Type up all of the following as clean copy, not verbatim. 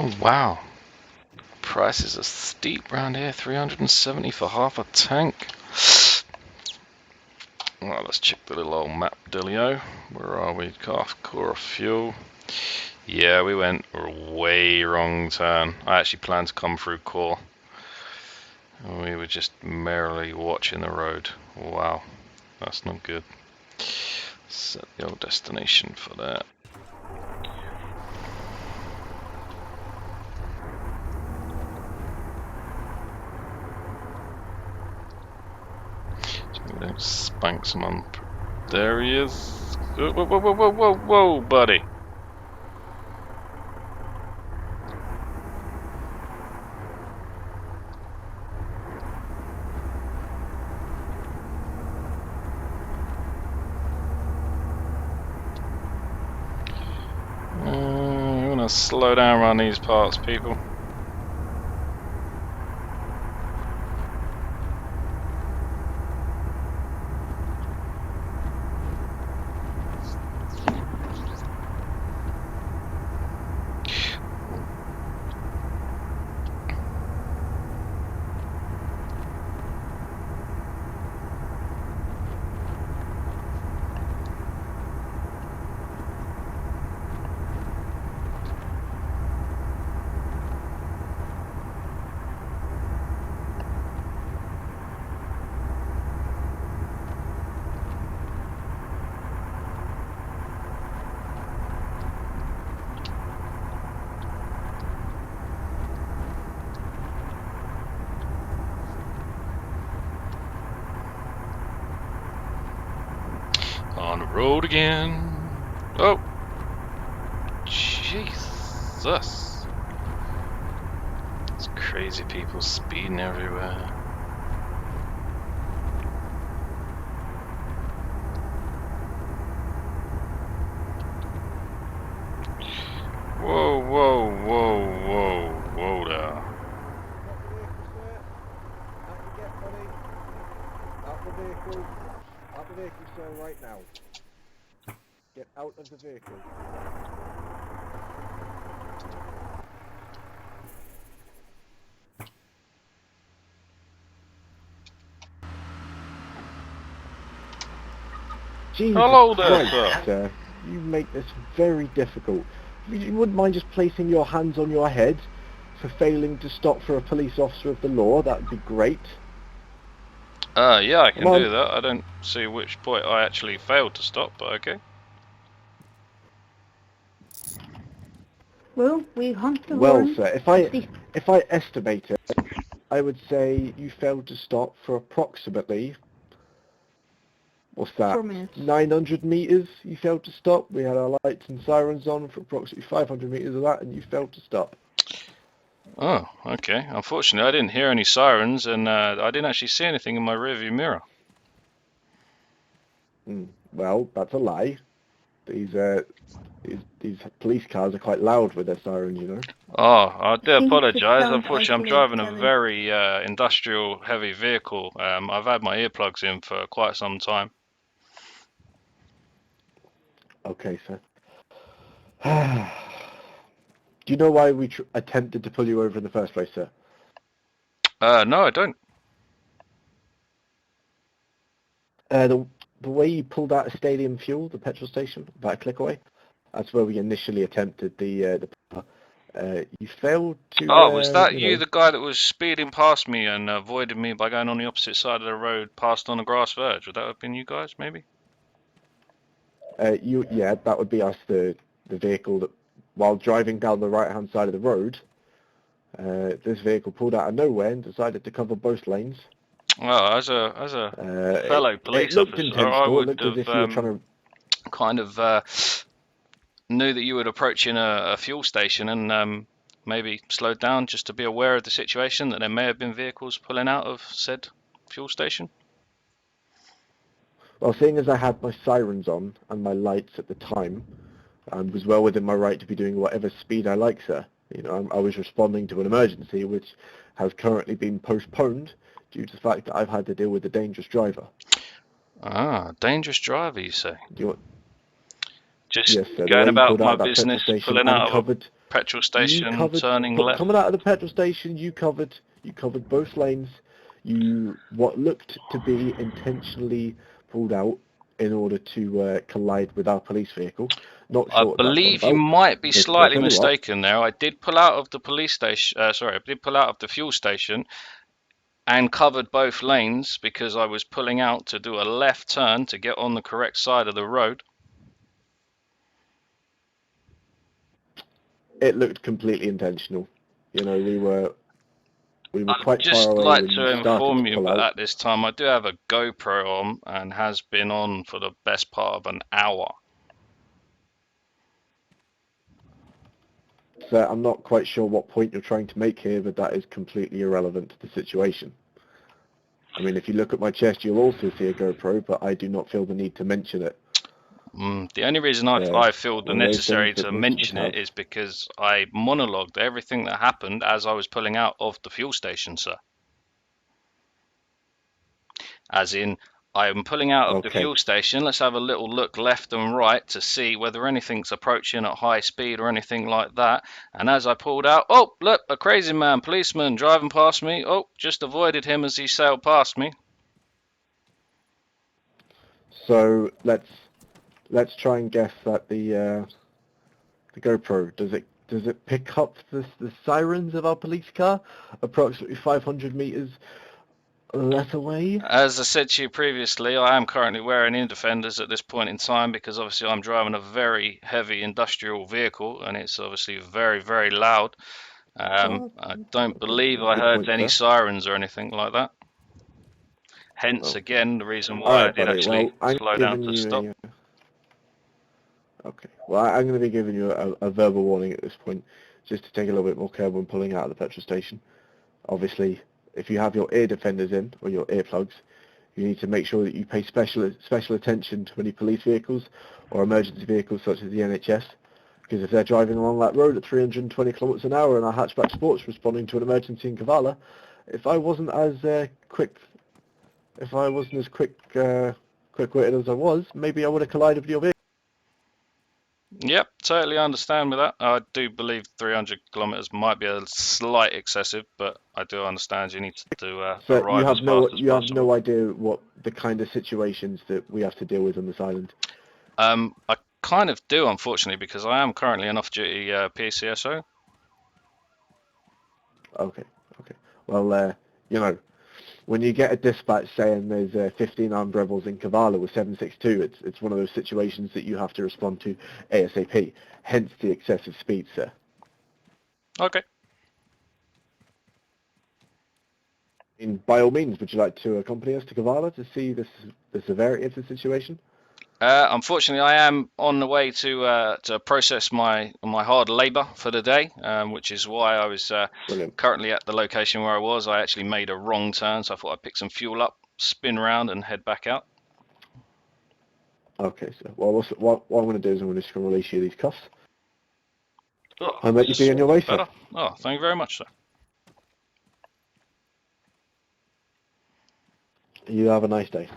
Oh wow, prices are steep round here. 370 for half a tank. Well, let's check the little old map, Delio. Where are we? Core fuel. Yeah, we went a way wrong turn. I actually planned to come through core. We were just merrily watching the road. Wow, that's not good. Set the old destination for that. So we don't spank someone. There he is. Whoa, whoa, whoa, whoa, whoa, whoa, buddy. You wanna slow down around these parts, people. On the road again. Oh, Jesus. It's crazy people speeding everywhere. Whoa, whoa, whoa, whoa, whoa there. Out the vehicle, sir, right now. Get out of the vehicle. Jesus Hello there, Christ, sir. sir. You make this very difficult. You wouldn't mind just placing your hands on your head for failing to stop for a police officer of the law? That would be great. Yeah, I can Come on. do that. I don't see which point I actually failed to stop, but okay. Well, we hunt the Well, horn. sir, if I estimate it, I would say you failed to stop for approximately, what's that, 4 minutes. 900 meters you failed to stop. We had our lights and sirens on for approximately 500 meters of that, and you failed to stop. Oh, okay. Unfortunately, I didn't hear any sirens, and I didn't actually see anything in my rearview mirror. Well, that's a lie. These police cars are quite loud with their sirens, you know. Oh, I do I think it's apologise. sound Unfortunately, I'm isolated, driving a Kevin. very industrial heavy vehicle. I've had my earplugs in for quite some time. Okay, sir. Do you know why we attempted to pull you over in the first place, sir? No, I don't. The way you pulled out of Stadium Fuel, the petrol station, about a click away, that's where we initially attempted the you failed to. Oh, was that you you, know, the guy that was speeding past me and avoided me by going on the opposite side of the road, past on the grass verge? Would that have been you guys, maybe? yeah, that would be us, the vehicle that, while driving down the right-hand side of the road, this vehicle pulled out of nowhere and decided to cover both lanes. Well, as a fellow police it looked officer, I intentional. It would looked as have if you were trying to. kind of knew that you were approaching a fuel station and maybe slowed down just to be aware of the situation, that there may have been vehicles pulling out of said fuel station. Well, seeing as I had my sirens on and my lights at the time, I was well within my right to be doing whatever speed I like, sir. You know, I was responding to an emergency which has currently been postponed due to the fact that I've had to deal with a dangerous driver. Ah, dangerous driver, you say? Do you want, Just yes, sir. The going way you about pulled out my of that petrol business, station pulling out of uncovered. petrol You station, covered turning left. coming out of the petrol station. You covered both lanes. You what looked to be intentionally pulled out in order to collide with our police vehicle. Not I sure what that's all believe you about. might be But I slightly tell you what, mistaken there. I did pull out of the police station. Sorry, I did pull out of the fuel station and covered both lanes because I was pulling out to do a left turn to get on the correct side of the road. it looked completely intentional. You know, we were I'd quite far just away like when you to started to inform you pull that out. at this time I do have a GoPro on and has been on for the best part of an hour. So I'm not quite sure what point you're trying to make here, but that is completely irrelevant to the situation. I mean, if you look at my chest, you'll also see a GoPro, but I do not feel the need to mention it. The only reason They're I feel the one of those things necessary that to most of us mention it have. is because I monologued everything that happened as I was pulling out of the fuel station, sir. As in, I'm pulling out of the Okay, fuel station. Let's have a little look left and right to see whether anything's approaching at high speed or anything like that. And as I pulled out, oh, look, a crazy man, policeman driving past me. Oh, just avoided him as he sailed past me. so let's try and guess that the GoPro does it pick up the sirens of our police car approximately 500 meters less away? As I said to you previously, I am currently wearing in defenders at this point in time because obviously I'm driving a very heavy industrial vehicle and it's obviously very, very loud. I don't Okay, believe that's a I good heard point, any sir. sirens or anything like that. Hence, Okay. again, the reason All why I right, did buddy. actually Well, I'm slow down giving to you stop. okay. Well, I'm going to be giving you a verbal warning at this point, just to take a little bit more care when pulling out of the petrol station. Obviously, if you have your ear defenders in or your earplugs, you need to make sure that you pay special attention to any police vehicles or emergency vehicles such as the NHS. Because if they're driving along that road at 320 kilometers an hour in our hatchback sports responding to an emergency in Kavala, if I wasn't as quick-witted as I was, maybe I would have collided with your vehicle. Yep, totally understand with that. I do believe 300 kilometers might be a slight excessive, but I do understand you need to So arrive as fast as you have possible. no idea what the kind of situations that we have to deal with on this island. I kind of do, unfortunately, because I am currently an off-duty PCSO. Okay, okay. Well, you know, when you get a dispatch saying there's 15 armed rebels in Kavala with 762, it's one of those situations that you have to respond to ASAP. Hence the excessive speed, sir. Okay. And by all means, would you like to accompany us to Kavala to see the severity of the situation? Unfortunately, I am on the way to process my hard labour for the day, which is why I was Brilliant. currently at the location where I was. I actually made a wrong turn, so I thought I'd pick some fuel up, spin around, and head back out. Okay, so well, what I'm going to do is I'm just going to release you these cuffs Oh, and let you be on your way, sir. better. Oh, thank you very much, sir. You have a nice day.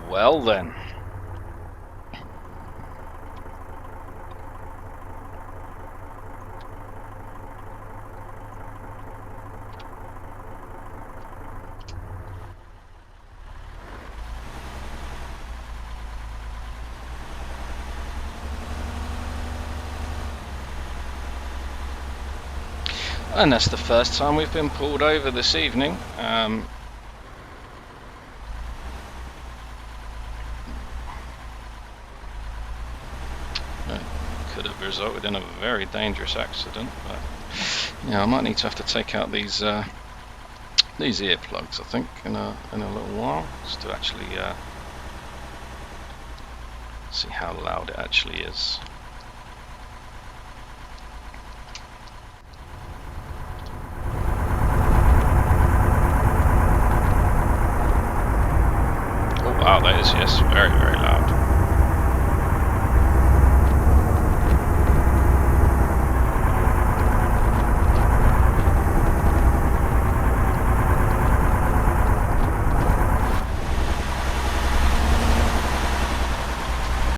Well then. And that's the first time we've been pulled over this evening. resulted in a very dangerous accident. But yeah, I might need to have to take out these earplugs, I think, in a little while, just to actually see how loud it actually is. Oh wow, that is, yes, very, very